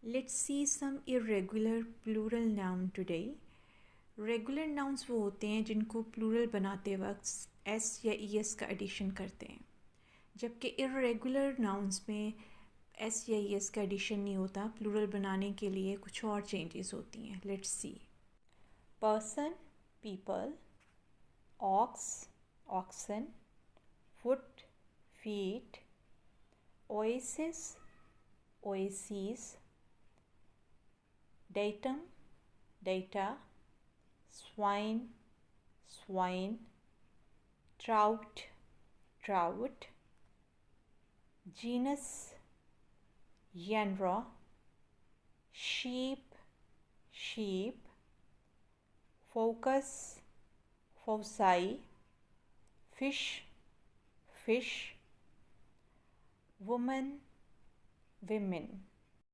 Let's see some irregular plural noun today. Regular nouns वो होते हैं जिनको plural बनाते वक्त s या es का addition करते हैं, जबकि irregular nouns में s या es का addition नहीं होता. plural बनाने के लिए कुछ और changes होती हैं. Let's see. Person, people. Ox, oxen. Foot, feet. Oasis, oases. Datum, data. Swine, swine. Trout, trout. Genus, genre. Sheep, sheep. Focus, foci. Fish, fish. Woman, women.